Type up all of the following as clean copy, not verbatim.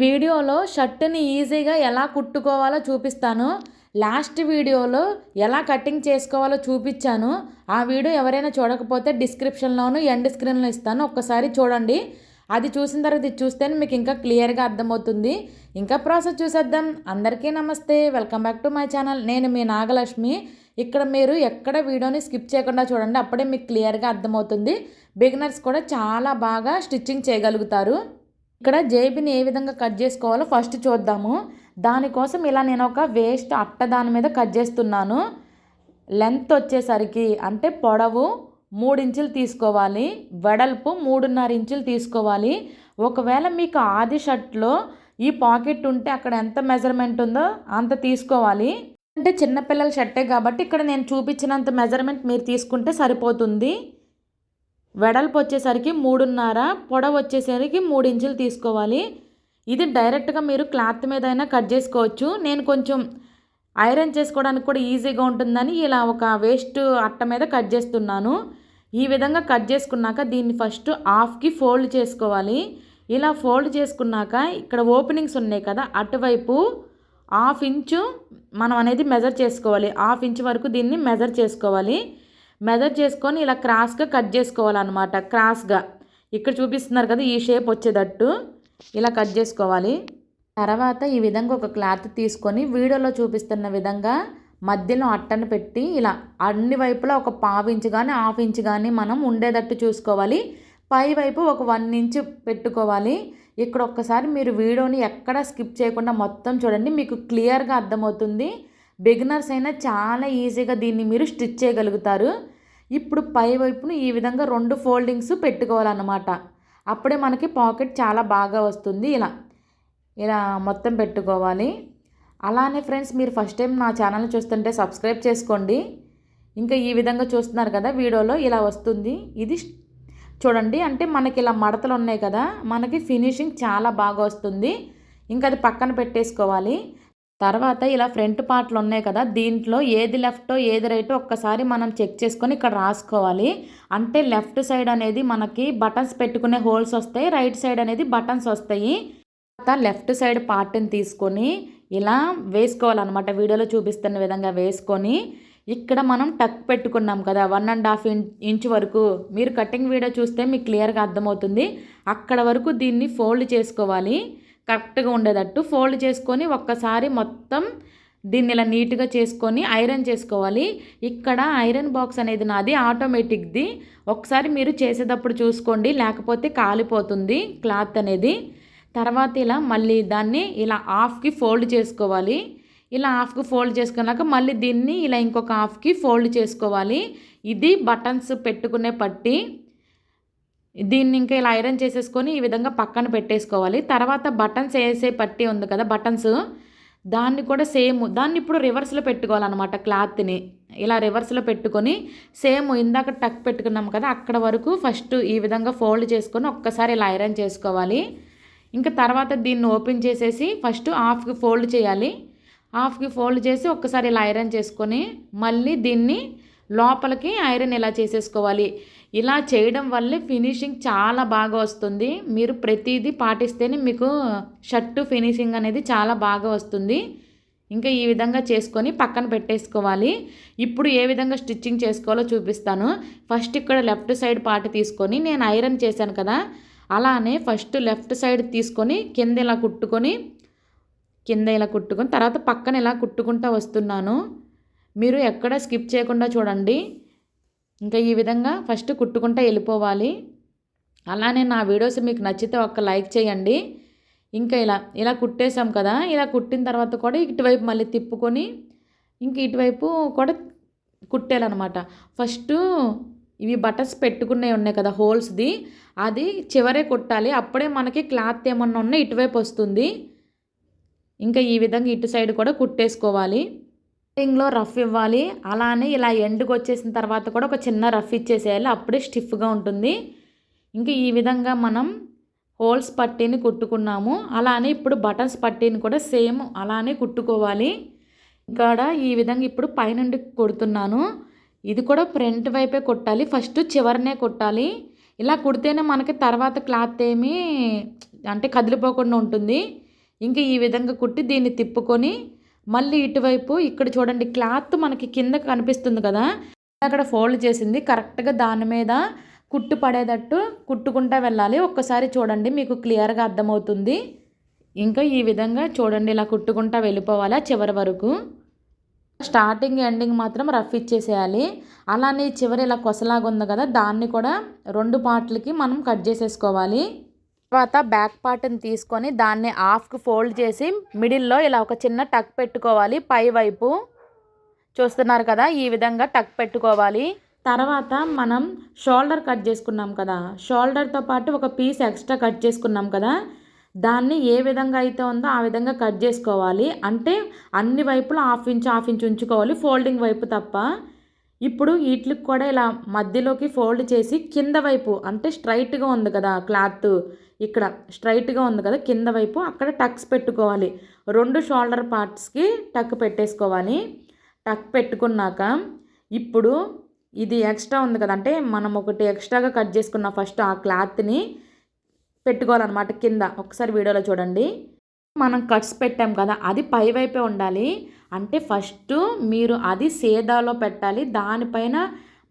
వీడియోలో షర్ట్‌ని ఈజీగా ఎలా కుట్టుకోవాలో చూపిస్తాను. లాస్ట్ వీడియోలో ఎలా కటింగ్ చేసుకోవాలో చూపిచ్చాను. ఆ వీడియో ఎవరైనా చూడకపోతే డిస్క్రిప్షన్‌లోను, ఎండ్ స్క్రీన్‌లో ఇస్తాను. ఒక్కసారి చూడండి. అది చూసిన తర్వాత ఇది చూస్తేనే మీకు ఇంకా క్లియర్‌గా అర్థమవుతుంది. ఇంకా ప్రాసెస్ చూసేద్దాం. అందరికీ నమస్తే. Welcome back to my channel. నేను మీ నాగలక్ష్మి. ఇక్కడ మీరు ఎక్కడ వీడియోని స్కిప్ చేయకుండా చూడండి. అప్పుడే మీకు క్లియర్‌గా అర్థమవుతుంది. బిగినర్స్ కూడా చాలా బాగా స్టిచ్చింగ్ చేయగలుగుతారు. ఇక్కడ జేబుని ఏ విధంగా కట్ చేసుకోవాలో ఫస్ట్ చూద్దాము. దానికోసం ఇలా నేను ఒక వేస్ట్ అట్ట దాని మీద కట్ చేస్తున్నాను. లెంత్ వచ్చేసరికి అంటే పొడవు 3 ఇంచులు తీసుకోవాలి, వెడల్పు 3.5 ఇంచులు తీసుకోవాలి. ఒకవేళ మీకు ఆది షర్ట్లో ఈ పాకెట్ ఉంటే అక్కడ ఎంత మెజర్మెంట్ ఉందో అంత తీసుకోవాలి. అంటే చిన్నపిల్లల షర్టే కాబట్టి ఇక్కడ నేను చూపించినంత మెజర్మెంట్ మీరు తీసుకుంటే సరిపోతుంది. వెడల్పు వచ్చేసరికి 3.5, పొడవు వచ్చేసరికి 3 ఇంచులు తీసుకోవాలి. ఇది డైరెక్ట్గా మీరు క్లాత్ మీద అయినా కట్ చేసుకోవచ్చు. నేను కొంచెం ఐరన్ చేసుకోవడానికి కూడా ఈజీగా ఉంటుందని ఇలా ఒక వేస్ట్ అట్ట మీద కట్ చేస్తున్నాను. ఈ విధంగా కట్ చేసుకున్నాక దీన్ని ఫస్ట్ హాఫ్కి ఫోల్డ్ చేసుకోవాలి. ఇలా ఫోల్డ్ చేసుకున్నాక ఇక్కడ ఓపెనింగ్స్ ఉన్నాయి కదా, అటువైపు 1/2 ఇంచు మనం అనేది మెజర్ చేసుకోవాలి. 1/2 ఇంచు వరకు దీన్ని మెజర్ చేసుకోవాలి. మెజర్ చేసుకొని ఇలా క్రాస్గా కట్ చేసుకోవాలన్నమాట. క్రాస్గా ఇక్కడ చూపిస్తున్నారు కదా, ఈ షేప్ వచ్చేటట్టు ఇలా కట్ చేసుకోవాలి. తర్వాత ఈ విధంగా ఒక క్లాత్ తీసుకొని వీడియోలో చూపిస్తున్న విధంగా మధ్యలో అట్టను పెట్టి ఇలా అన్ని వైపులా ఒక 1/2 ఇంచు కానీ 1/2 ఇంచు కానీ మనం ఉండేటట్టు చూసుకోవాలి. పై వైపు ఒక 1 ఇంచు పెట్టుకోవాలి. ఇక్కడ ఒక్కసారి మీరు వీడియోని ఎక్కడ స్కిప్ చేయకుండా మొత్తం చూడండి, మీకు క్లియర్గా అర్థమవుతుంది. బిగినర్స్ అయినా చాలా ఈజీగా దీన్ని మీరు స్టిచ్ చేయగలుగుతారు. ఇప్పుడు పై వైపును ఈ విధంగా 2 ఫోల్డింగ్స్ పెట్టుకోవాలన్నమాట. అప్పుడే మనకి పాకెట్ చాలా బాగా వస్తుంది. ఇలా మొత్తం పెట్టుకోవాలి. అలానే ఫ్రెండ్స్, మీరు ఫస్ట్ టైం నా ఛానల్ని చూస్తుంటే సబ్స్క్రైబ్ చేసుకోండి. ఇంకా ఈ విధంగా చూస్తున్నారు కదా వీడియోలో ఇలా వస్తుంది. ఇది చూడండి, అంటే మనకి ఇలా మడతలు ఉన్నాయి కదా, మనకి ఫినిషింగ్ చాలా బాగా వస్తుంది. ఇంకా అది పక్కన పెట్టేసుకోవాలి. తర్వాత ఇలా ఫ్రంట్ పార్ట్లు ఉన్నాయి కదా, దీంట్లో ఏది లెఫ్టో ఏది రైటో ఒక్కసారి మనం చెక్ చేసుకొని ఇక్కడ రాసుకోవాలి. అంటే లెఫ్ట్ సైడ్ అనేది మనకి బటన్స్ పెట్టుకునే హోల్స్ వస్తాయి, రైట్ సైడ్ అనేది బటన్స్ వస్తాయి. తర్వాత లెఫ్ట్ సైడ్ పార్ట్ని తీసుకొని ఇలా వేసుకోవాలన్నమాట. వీడియోలో చూపిస్తున్న విధంగా వేసుకొని ఇక్కడ మనం టక్ పెట్టుకున్నాం కదా 1.5 ఇంచ్ వరకు, మీరు కటింగ్ వీడియో చూస్తే మీకు క్లియర్గా అర్థమవుతుంది. అక్కడ వరకు దీన్ని ఫోల్డ్ చేసుకోవాలి. కరెక్ట్గా ఉండేటట్టు ఫోల్డ్ చేసుకొని ఒక్కసారి మొత్తం దీన్ని ఇలా నీట్గా చేసుకొని ఐరన్ చేసుకోవాలి. ఇక్కడ ఐరన్ బాక్స్ అనేది నాది ఆటోమేటిక్ది. ఒకసారి మీరు చేసేటప్పుడు చూసుకోండి, లేకపోతే కాలిపోతుంది క్లాత్ అనేది. తర్వాత ఇలా మళ్ళీ దాన్ని ఇలా హాఫ్కి ఫోల్డ్ చేసుకోవాలి. ఇలా హాఫ్కి ఫోల్డ్ చేసుకున్నాక మళ్ళీ దీన్ని ఇలా ఇంకొక హాఫ్కి ఫోల్డ్ చేసుకోవాలి. ఇది బటన్స్ పెట్టుకునే పట్టి. దీన్ని ఇంకా ఇలా ఐరన్ చేసేసుకొని ఈ విధంగా పక్కన పెట్టేసుకోవాలి. తర్వాత బటన్స్ వేసే పట్టి ఉంది కదా, బటన్స్, దాన్ని కూడా సేమ్ దాన్ని ఇప్పుడు రివర్స్లో పెట్టుకోవాలన్నమాట. క్లాత్ని ఇలా రివర్స్లో పెట్టుకొని సేమ్ ఇందాక టక్ పెట్టుకున్నాం కదా అక్కడ వరకు ఫస్ట్ ఈ విధంగా ఫోల్డ్ చేసుకొని ఒక్కసారి ఇలా ఐరన్ చేసుకోవాలి. ఇంకా తర్వాత దీన్ని ఓపెన్ చేసేసి ఫస్ట్ హాఫ్కి ఫోల్డ్ చేయాలి. హాఫ్కి ఫోల్డ్ చేసి ఒక్కసారి ఇలా ఐరన్ చేసుకొని మళ్ళీ దీన్ని లోపలికి ఐరన్ ఇలా చేసేసుకోవాలి. ఇలా చేయడం వల్లే ఫినిషింగ్ చాలా బాగా వస్తుంది. మీరు ప్రతిదీ పాటిస్తేనే మీకు షర్టు ఫినిషింగ్ అనేది చాలా బాగా వస్తుంది. ఇంకా ఈ విధంగా చేసుకొని పక్కన పెట్టేసుకోవాలి. ఇప్పుడు ఏ విధంగా స్టిచ్చింగ్ చేసుకోవాలో చూపిస్తాను. ఫస్ట్ ఇక్కడ లెఫ్ట్ సైడ్ పార్ట్ తీసుకొని నేను ఐరన్ చేశాను కదా, అలానే ఫస్ట్ లెఫ్ట్ సైడ్ తీసుకొని కింద ఇలా కుట్టుకొని తర్వాత పక్కన ఇలా కుట్టుకుంటూ వస్తున్నాను. మీరు ఎక్కడ స్కిప్ చేయకుండా చూడండి. ఇంకా ఈ విధంగా ఫస్ట్ కుట్టుకుంటూ వెళ్ళిపోవాలి. అలానే నా వీడియోస్ మీకు నచ్చితే ఒక లైక్ చేయండి. ఇంకా ఇలా కుట్టేసాం కదా, ఇలా కుట్టిన తర్వాత కూడా ఇటువైపు మళ్ళీ తిప్పుకొని ఇంక ఇటువైపు కూడా కుట్టేయాలన్నమాట. ఫస్ట్ ఇవి బటన్స్ పెట్టుకునే ఉన్నాయి కదా హోల్స్ది, అది చివరే కుట్టాలి. అప్పుడే మనకి క్లాత్ ఏమన్నా ఉన్నా ఇటువైపు వస్తుంది. ఇంకా ఈ విధంగా ఇటు సైడ్ కూడా కుట్టేసుకోవాలి. కటింగ్లో రఫ్ ఇవ్వాలి. అలానే ఇలా ఎండ్కి వచ్చేసిన తర్వాత కూడా ఒక చిన్న రఫ్ ఇచ్చేసేయాలి, అప్పుడే స్టిఫ్గా ఉంటుంది. ఇంకా ఈ విధంగా మనం హోల్స్ పట్టీని కుట్టుకున్నాము. అలానే ఇప్పుడు బటన్స్ పట్టీని కూడా సేమ్ అలానే కుట్టుకోవాలి. ఇక్కడ ఈ విధంగా ఇప్పుడు పైనుండి కుడుతున్నాను. ఇది కూడా ఫ్రంట్ వైపే కుట్టాలి, ఫస్ట్ చివరనే కుట్టాలి. ఇలా కుడితేనే మనకి తర్వాత క్లాత్ ఏమీ అంటే కదిలిపోకుండా ఉంటుంది. ఇంకా ఈ విధంగా కుట్టి దీన్ని తిప్పుకొని మళ్ళీ ఇటువైపు ఇక్కడ చూడండి క్లాత్ మనకి కింద కనిపిస్తుంది కదా, అక్కడ ఫోల్డ్ చేసింది కరెక్ట్గా దాని మీద కుట్టు పడేటట్టు కుట్టుకుంటా వెళ్ళాలి. ఒక్కసారి చూడండి మీకు క్లియర్గా అర్థమవుతుంది. ఇంకా ఈ విధంగా చూడండి ఇలా కుట్టుకుంటా వెళ్ళిపోవాలి చివరి వరకు. స్టార్టింగ్ ఎండింగ్ మాత్రం రఫ్ ఇచ్చేసేయాలి. అలానే చివరి ఇలా కొసలాగా ఉంది కదా, దాన్ని కూడా 2 పార్ట్లకి మనం కట్ చేసేసుకోవాలి. తర్వాత బ్యాక్ పార్ట్ని తీసుకొని దాన్ని హాఫ్కి ఫోల్డ్ చేసి మిడిల్లో ఇలా ఒక చిన్న టక్ పెట్టుకోవాలి. పై వైపు చూస్తున్నారు కదా, ఈ విధంగా టక్ పెట్టుకోవాలి. తర్వాత మనం షోల్డర్ కట్ చేసుకున్నాం కదా, షోల్డర్తో పాటు ఒక పీస్ ఎక్స్ట్రా కట్ చేసుకున్నాం కదా, దాన్ని ఏ విధంగా అయితే ఉందో ఆ విధంగా కట్ చేసుకోవాలి. అంటే అన్ని వైపులు హాఫ్ ఇంచ్ ఉంచుకోవాలి, ఫోల్డింగ్ వైపు తప్ప. ఇప్పుడు వీటికి కూడా ఇలా మధ్యలోకి ఫోల్డ్ చేసి కింద వైపు అంటే స్ట్రైట్గా ఉంది కదా క్లాత్, ఇక్కడ స్ట్రైట్గా ఉంది కదా కింద వైపు అక్కడ టక్స్ పెట్టుకోవాలి. 2 షోల్డర్ పార్ట్స్కి టక్ పెట్టేసుకోవాలి. టక్ పెట్టుకున్నాక ఇప్పుడు ఇది ఎక్స్ట్రా ఉంది కదా, అంటే మనం ఒకటి ఎక్స్ట్రాగా కట్ చేసుకున్న ఫస్ట్ ఆ క్లాత్ని పెట్టుకోవాలన్నమాట కింద. ఒకసారి వీడియోలో చూడండి. మనం కట్స్ పెట్టాం కదా, అది పై వైపే ఉండాలి. అంటే ఫస్ట్ మీరు అది సేదాలో పెట్టాలి, దానిపైన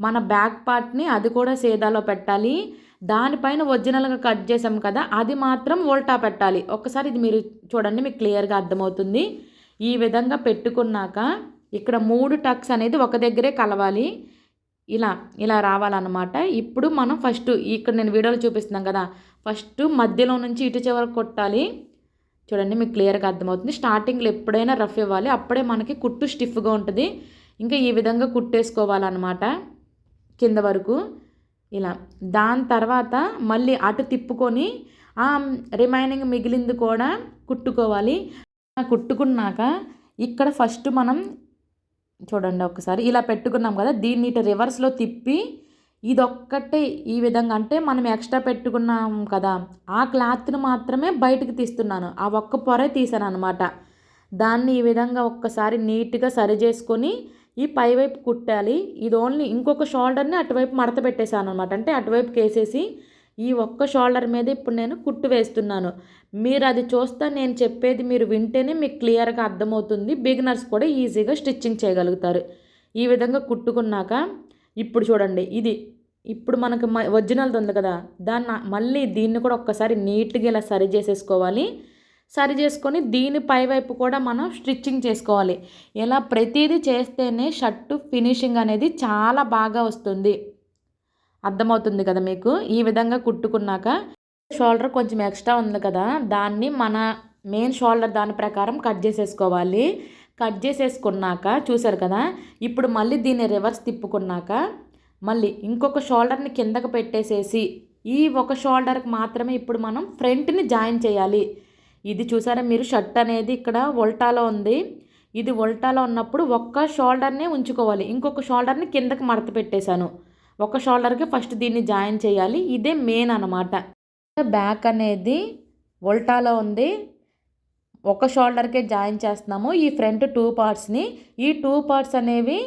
మన బ్యాక్ పార్ట్ని అది కూడా సేదాలో పెట్టాలి, దానిపైన ఒరిజినల్గా కట్ చేసాం కదా అది మాత్రం ఉల్టా పెట్టాలి. ఒకసారి ఇది మీరు చూడండి, మీకు క్లియర్గా అర్థమవుతుంది. ఈ విధంగా పెట్టుకున్నాక ఇక్కడ 3 టక్స్ అనేది ఒక దగ్గరే కలవాలి. ఇలా రావాలన్నమాట. ఇప్పుడు మనం ఫస్ట్ ఇక్కడ నేను వీడియోలో చూపిస్తున్నాను కదా, ఫస్ట్ మధ్యలో నుంచి ఇటు చివరకు కొట్టాలి. చూడండి మీకు క్లియర్గా అర్థమవుతుంది. స్టార్టింగ్లో ఎప్పుడైనా రఫ్ ఇవ్వాలి, అప్పుడే మనకి కుట్టు స్టిఫ్గా ఉంటుంది. ఇంకా ఈ విధంగా కుట్టేసుకోవాలన్నమాట కింద వరకు ఇలా. దాని తర్వాత మళ్ళీ అటు తిప్పుకొని రిమైనింగ్ మిగిలింది కూడా కుట్టుకోవాలి. కుట్టుకున్నాక ఇక్కడ ఫస్ట్ మనం చూడండి ఒకసారి ఇలా పెట్టుకున్నాం కదా, దీన్ని ఇటు రివర్స్లో తిప్పి ఇదొక్కటే ఈ విధంగా, అంటే మనం ఎక్స్ట్రా పెట్టుకున్నాం కదా ఆ క్లాత్ని మాత్రమే బయటకు తీస్తున్నాను, ఆ ఒక్క పొరే తీసాను అనమాట. దాన్ని ఈ విధంగా ఒక్కసారి నీట్గా సరి చేసుకొని ఈ పైవైపు కుట్టాలి. ఇది ఓన్లీ ఇంకొక షోల్డర్ని అటువైపు మడత పెట్టేశాను అనమాట, అంటే అటువైపుకి వేసేసి ఈ ఒక్క షోల్డర్ మీద ఇప్పుడు నేను కుట్టు వేస్తున్నాను. మీరు అది చూస్తే నేను చెప్పేది మీరు వింటేనే మీకు క్లియర్గా అర్థమవుతుంది. బిగినర్స్ కూడా ఈజీగా స్టిచ్చింగ్ చేయగలుగుతారు. ఈ విధంగా కుట్టుకున్నాక ఇప్పుడు చూడండి, ఇది ఇప్పుడు మనకు ఒరిజినల్ది ఉంది కదా, దాన్ని మళ్ళీ దీన్ని కూడా ఒక్కసారి నీట్గా ఇలా సరి చేసేసుకోవాలి. సరి చేసుకొని దీని పైవైపు కూడా మనం స్టిచ్చింగ్ చేసుకోవాలి. ఇలా ప్రతిదీ చేస్తేనే షర్టు ఫినిషింగ్ అనేది చాలా బాగా వస్తుంది. అర్థమవుతుంది కదా మీకు. ఈ విధంగా కుట్టుకున్నాక షోల్డర్ కొంచెం ఎక్స్ట్రా ఉంది కదా, దాన్ని మన మెయిన్ షోల్డర్ దాని ప్రకారం కట్ చేసేసుకోవాలి. కట్ చేసేసుకున్నాక చూసారు కదా, ఇప్పుడు మళ్ళీ దీన్ని రివర్స్ తిప్పుకున్నాక మళ్ళీ ఇంకొక షోల్డర్ని కిందకు పెట్టేసేసి ఈ ఒక షోల్డర్కి మాత్రమే ఇప్పుడు మనం ఫ్రంట్ని జాయిన్ చేయాలి. ఇది చూసారా మీరు, షర్ట్ అనేది ఇక్కడ ఉల్టాలో ఉంది. ఇది ఉల్టాలో ఉన్నప్పుడు ఒక్క షోల్డర్నే ఉంచుకోవాలి, ఇంకొక షోల్డర్ని కిందకి మడత పెట్టేశాను. ఒక షోల్డర్కి ఫస్ట్ దీన్ని జాయిన్ చేయాలి, ఇదే మెయిన్ అన్నమాట. బ్యాక్ అనేది ఉల్టాలో ఉంది, ఒక షోల్డర్కే జాయిన్ చేస్తున్నాము. ఈ ఫ్రంట్ 2 పార్ట్స్ని, ఈ 2 పార్ట్స్ అనేవి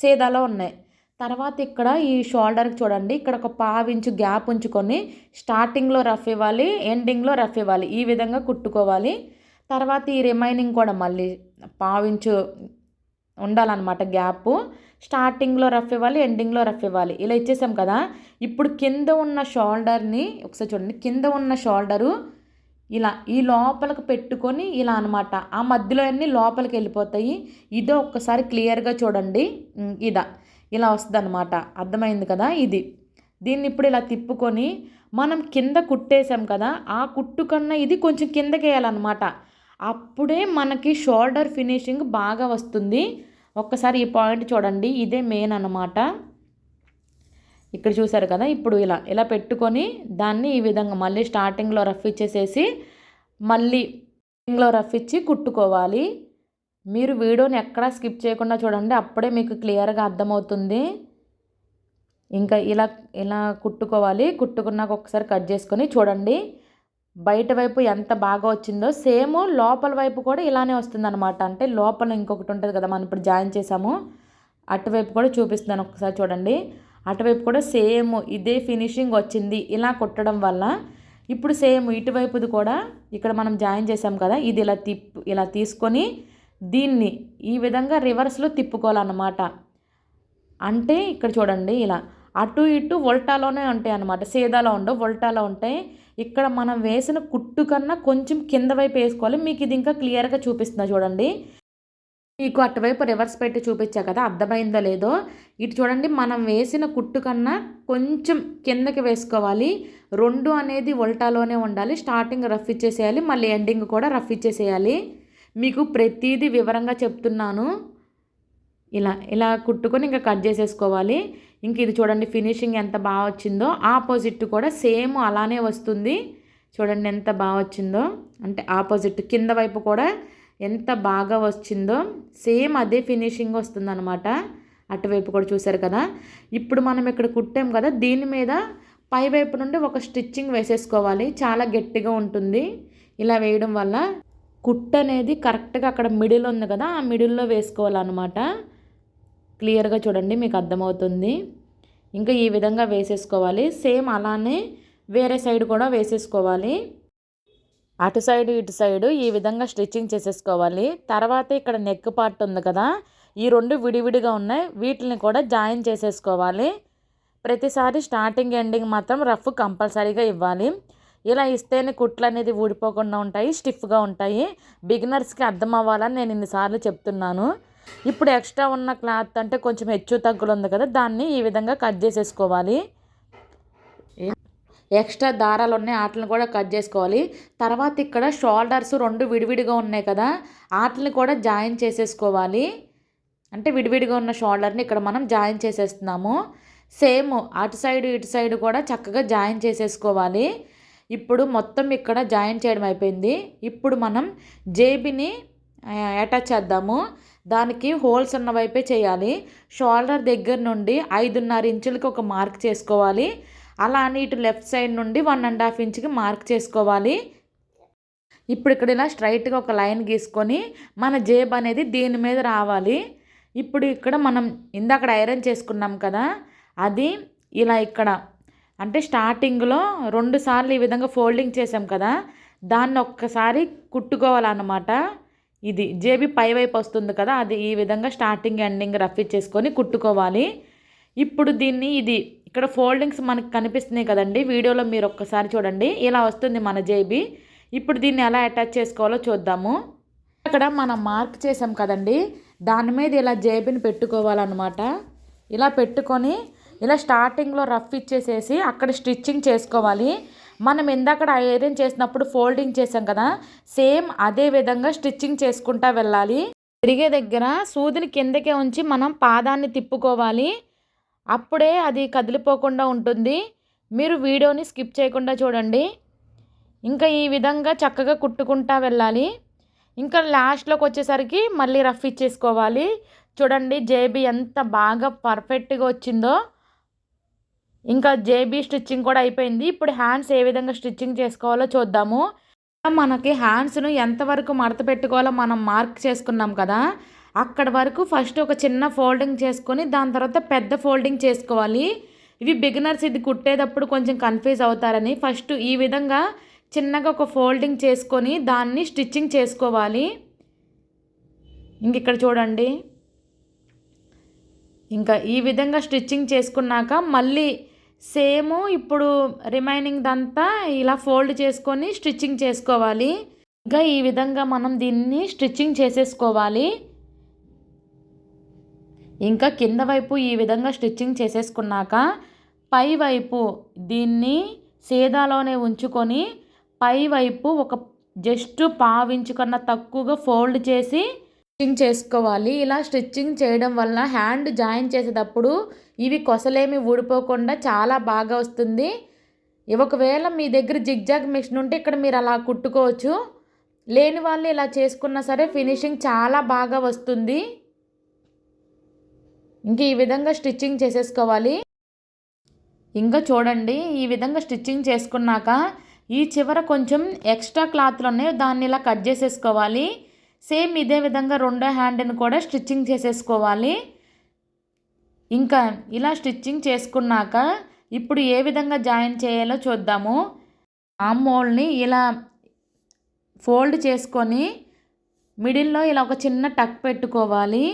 సేదాలో ఉన్నాయి. తర్వాత ఇక్కడ ఈ షోల్డర్కి చూడండి, ఇక్కడ ఒక 1/2 ఇంచు గ్యాప్ ఉంచుకొని స్టార్టింగ్లో రఫ్ ఇవ్వాలి, ఎండింగ్లో రఫ్ ఇవ్వాలి. ఈ విధంగా కుట్టుకోవాలి. తర్వాత ఈ రిమైనింగ్ కూడా మళ్ళీ 1/2 ఇంచు ఉండాలన్నమాట గ్యాప్. స్టార్టింగ్లో రఫ్ ఇవ్వాలి, ఎండింగ్లో రఫ్ ఇవ్వాలి. ఇలా ఇచ్చేసాం కదా, ఇప్పుడు కింద ఉన్న షోల్డర్ని ఒకసారి చూడండి, కింద ఉన్న షోల్డరు ఇలా ఈ లోపలికి పెట్టుకొని ఇలా అనమాట, ఆ మధ్యలో అన్నీ లోపలికి వెళ్ళిపోతాయి. ఇదో ఒక్కసారి క్లియర్గా చూడండి, ఇలా వస్తుంది అనమాట. అర్థమైంది కదా. దీన్ని ఇప్పుడు ఇలా తిప్పుకొని మనం కింద కుట్టేసాం కదా, ఆ కుట్టు కన్నా ఇది కొంచెం కిందకి వేయాలన్నమాట. అప్పుడే మనకి షోల్డర్ ఫినిషింగ్ బాగా వస్తుంది. ఒక్కసారి ఈ పాయింట్ చూడండి, ఇదే మెయిన్ అన్నమాట. ఇక్కడ చూసారు కదా, ఇప్పుడు ఇలా పెట్టుకొని దాన్ని ఈ విధంగా మళ్ళీ స్టార్టింగ్లో రఫ్ ఇచ్చేసేసి మళ్ళీ ఎండింగ్లో రఫ్ ఇచ్చి కుట్టుకోవాలి. మీరు వీడియోని ఎక్కడా స్కిప్ చేయకుండా చూడండి, అప్పుడే మీకు క్లియర్గా అర్థమవుతుంది. ఇంకా ఇలా కుట్టుకోవాలి. కుట్టుకున్నాక ఒకసారి కట్ చేసుకొని చూడండి బయట వైపు ఎంత బాగా వచ్చిందో, సేమ్ లోపల వైపు కూడా ఇలానే వస్తుందన్నమాట. అంటే లోపల ఇంకొకటి ఉంటుంది కదా, మనం ఇప్పుడు జాయిన్ చేసాము, అటువైపు కూడా చూపిస్తున్నాను ఒకసారి చూడండి. అటువైపు కూడా సేమ్ ఇదే ఫినిషింగ్ వచ్చింది ఇలా కుట్టడం వల్ల. ఇప్పుడు సేమ్ ఇటువైపుది కూడా ఇక్కడ మనం జాయిన్ చేసాం కదా, ఇది ఇలా తీసుకొని దీన్ని ఈ విధంగా రివర్స్లో తిప్పుకోవాలన్నమాట. అంటే ఇక్కడ చూడండి, ఇలా అటు ఇటు ఉల్టాలోనే ఉంటాయి అన్నమాట, సీదాలో ఉండవు, ఉల్టాలో ఉంటాయి. ఇక్కడ మనం వేసిన కుట్టు కన్నా కొంచెం కింద వైపు వేసుకోవాలి. మీకు ఇది ఇంకా క్లియర్గా చూపిస్తున్నా చూడండి. మీకు అటువైపు రివర్స్ పెట్టి చూపించా కదా, అర్థమైందో లేదో. ఇటు చూడండి, మనం వేసిన కుట్టు కన్నా కొంచెం కిందకి వేసుకోవాలి. 2 అనేది ఉల్టాలోనే ఉండాలి. స్టార్టింగ్ రఫ్ ఇచ్చేసేయాలి, మళ్ళీ ఎండింగ్ కూడా రఫ్ ఇచ్చేసేయాలి. మీకు ప్రతిదీ వివరంగా చెప్తున్నాను. ఇలా కుట్టుకొని ఇంకా కట్ చేసేసుకోవాలి. ఇంక ఇది చూడండి ఫినిషింగ్ ఎంత బాగా వచ్చిందో. ఆపోజిట్ కూడా సేమ్ అలానే వస్తుంది. చూడండి ఎంత బాగా వచ్చిందో, అంటే ఆపోజిట్ కింద వైపు కూడా ఎంత బాగా వచ్చిందో సేమ్ అదే ఫినిషింగ్ వస్తుందన్నమాట. అటువైపు కూడా చూసారు కదా. ఇప్పుడు మనం ఇక్కడ కుట్టాం కదా, దీని మీద పై వైపు నుండి ఒక స్టిచ్చింగ్ వేసేసుకోవాలి. చాలా గట్టిగా ఉంటుంది. ఇలా వేయడం వల్ల కుట్టు అనేది కరెక్ట్గా అక్కడ మిడిల్ ఉంది కదా, ఆ మిడిల్లో వేసుకోవాలన్నమాట. క్లియర్గా చూడండి, మీకు అర్థమవుతుంది. ఇంకా ఈ విధంగా వేసేసుకోవాలి. సేమ్ అలానే వేరే సైడ్ కూడా వేసేసుకోవాలి. అటు సైడ్ ఇటు సైడు ఈ విధంగా స్టిచ్చింగ్ చేసేసుకోవాలి. తర్వాత ఇక్కడ నెక్ పార్ట్ ఉంది కదా, ఈ 2 విడివిడిగా ఉన్నాయి, వీటిని కూడా జాయిన్ చేసేసుకోవాలి. ప్రతిసారి స్టార్టింగ్ ఎండింగ్ మాత్రం రఫ్ కంపల్సరీగా ఇవ్వాలి. ఇలా ఇస్తేనే కుట్లు అనేది ఊడిపోకుండా ఉంటాయి, స్టిఫ్గా ఉంటాయి. బిగినర్స్కి అర్థం అవ్వాలని నేను ఇన్నిసార్లు చెప్తున్నాను. ఇప్పుడు ఎక్స్ట్రా ఉన్న క్లాత్ అంటే కొంచెం హెచ్చు తగ్గులు ఉంది కదా, దాన్ని ఈ విధంగా కట్ చేసేసుకోవాలి. ఎక్స్ట్రా దారాలు ఉన్నాయి, వాటిని కూడా కట్ చేసుకోవాలి. తర్వాత ఇక్కడ షోల్డర్స్ 2 విడివిడిగా ఉన్నాయి కదా, వాటిని కూడా జాయిన్ చేసేసుకోవాలి. అంటే విడివిడిగా ఉన్న షోల్డర్ని ఇక్కడ మనం జాయిన్ చేసేస్తున్నాము. సేమ్ అటు సైడ్ ఇటు సైడ్ కూడా చక్కగా జాయిన్ చేసేసుకోవాలి. ఇప్పుడు మొత్తం ఇక్కడ జాయిన్ చేయడం అయిపోయింది. ఇప్పుడు మనం జేబీని అటాచ్ చేద్దాము. దానికి హోల్స్ ఉన్న వైపే చేయాలి. షోల్డర్ దగ్గర నుండి 5.5 ఇంచులకి ఒక మార్క్ చేసుకోవాలి. అలా అని ఇటు లెఫ్ట్ సైడ్ నుండి 1.5 ఇంచుకి మార్క్ చేసుకోవాలి. ఇప్పుడు ఇక్కడ ఇలా స్ట్రైట్గా ఒక లైన్ గీసుకొని మన జేబ్ అనేది దీని మీద రావాలి. ఇప్పుడు ఇక్కడ మనం ఇందాక ఐరన్ చేసుకున్నాం కదా, అది ఇలా ఇక్కడ అంటే స్టార్టింగ్లో 2 సార్లు ఈ విధంగా ఫోల్డింగ్ చేసాం కదా, దాన్ని ఒక్కసారి కుట్టుకోవాలన్నమాట. ఇది జేబీ పై వైపు వస్తుంది కదా, అది ఈ విధంగా స్టార్టింగ్ ఎండింగ్ రఫ్ ఇచ్చేసుకొని కుట్టుకోవాలి. ఇప్పుడు దీన్ని ఇది ఇక్కడ ఫోల్డింగ్స్ మనకు కనిపిస్తున్నాయి కదండి, వీడియోలో మీరు ఒక్కసారి చూడండి, ఇలా వస్తుంది మన జేబీ. ఇప్పుడు దీన్ని ఎలా అటాచ్ చేసుకోవాలో చూద్దాము. అక్కడ మనం మార్క్ చేసాం కదండి, దాని మీద ఇలా జేబీని పెట్టుకోవాలన్నమాట. ఇలా పెట్టుకొని ఇలా స్టార్టింగ్లో రఫ్ ఇచ్చేసేసి అక్కడ స్టిచ్చింగ్ చేసుకోవాలి. మనం ఇందాక ఐరన్ చేసినప్పుడు ఫోల్డింగ్ చేసాం కదా, సేమ్ అదే విధంగా స్టిచ్చింగ్ చేసుకుంటా వెళ్ళాలి. తిరిగే దగ్గర సూదిని కిందకే ఉంచి మనం పాదాన్ని తిప్పుకోవాలి. అప్పుడే అది కదిలిపోకుండా ఉంటుంది. మీరు వీడియోని స్కిప్ చేయకుండా చూడండి. ఇంకా ఈ విధంగా చక్కగా కుట్టుకుంటా వెళ్ళాలి. ఇంకా లాస్ట్లోకి వచ్చేసరికి మళ్ళీ రఫ్ ఇచ్చేసుకోవాలి. చూడండి జేబీ ఎంత బాగా పర్ఫెక్ట్గా వచ్చిందో. ఇంకా జేబీ స్టిచ్చింగ్ కూడా అయిపోయింది. ఇప్పుడు హ్యాండ్స్ ఏ విధంగా స్టిచ్చింగ్ చేసుకోవాలో చూద్దాము. మనకి హ్యాండ్స్ను ఎంతవరకు మడత పెట్టుకోవాలో మనం మార్క్ చేసుకున్నాం కదా, అక్కడ వరకు ఫస్ట్ ఒక చిన్న ఫోల్డింగ్ చేసుకొని దాని తర్వాత పెద్ద ఫోల్డింగ్ చేసుకోవాలి. ఇవి బిగినర్స్ ఇది కుట్టేటప్పుడు కొంచెం కన్ఫ్యూజ్ అవుతారని ఫస్ట్ ఈ విధంగా చిన్నగా ఒక ఫోల్డింగ్ చేసుకొని దాన్ని స్టిచ్చింగ్ చేసుకోవాలి. ఇంక ఇక్కడ చూడండి, ఇంకా ఈ విధంగా స్టిచ్చింగ్ చేసుకున్నాక మళ్ళీ సేమ్ ఇప్పుడు రిమైనింగ్ దంతా ఇలా ఫోల్డ్ చేసుకొని స్టిచ్చింగ్ చేసుకోవాలి. ఇంకా ఈ విధంగా మనం దీన్ని స్టిచ్చింగ్ చేసేసుకోవాలి. ఇంకా కింద వైపు ఈ విధంగా స్టిచ్చింగ్ చేసేసుకున్నాక పై వైపు దీన్ని సీదాలోనే ఉంచుకొని పై వైపు ఒక జస్ట్ 1/2 ఇంచు కన్నా తక్కువగా ఫోల్డ్ చేసి స్టిచ్చింగ్ చేసుకోవాలి. ఇలా స్టిచ్చింగ్ చేయడం వల్ల హ్యాండ్ జాయిన్ చేసేటప్పుడు ఇవి కొసలేమి ఊడిపోకుండా చాలా బాగా వస్తుంది. ఒకవేళ మీ దగ్గర జిగ్జాగ్ మిషన్ ఉంటే ఇక్కడ మీరు అలా కుట్టుకోవచ్చు. లేని వాళ్ళు ఇలా చేసుకున్నా సరే ఫినిషింగ్ చాలా బాగా వస్తుంది. ఇంక ఈ విధంగా స్టిచ్చింగ్ చేసేసుకోవాలి. ఇంకా చూడండి, ఈ విధంగా స్టిచ్చింగ్ చేసుకున్నాక ఈ చివర కొంచెం ఎక్స్ట్రా క్లాత్లు ఉన్నాయి, దాన్ని ఇలా కట్ చేసేసుకోవాలి. సేమ్ ఇదే విధంగా రెండో హ్యాండ్ని కూడా స్టిచ్చింగ్ చేసేసుకోవాలి. ఇంకా ఇలా స్టిచ్చింగ్ చేసుకున్నాక ఇప్పుడు ఏ విధంగా జాయిన్ చేయాలో చూద్దాము. ఆర్మ్ హోల్ని ఇలా ఫోల్డ్ చేసుకొని మిడిల్లో ఇలా ఒక చిన్న టక్ పెట్టుకోవాలి.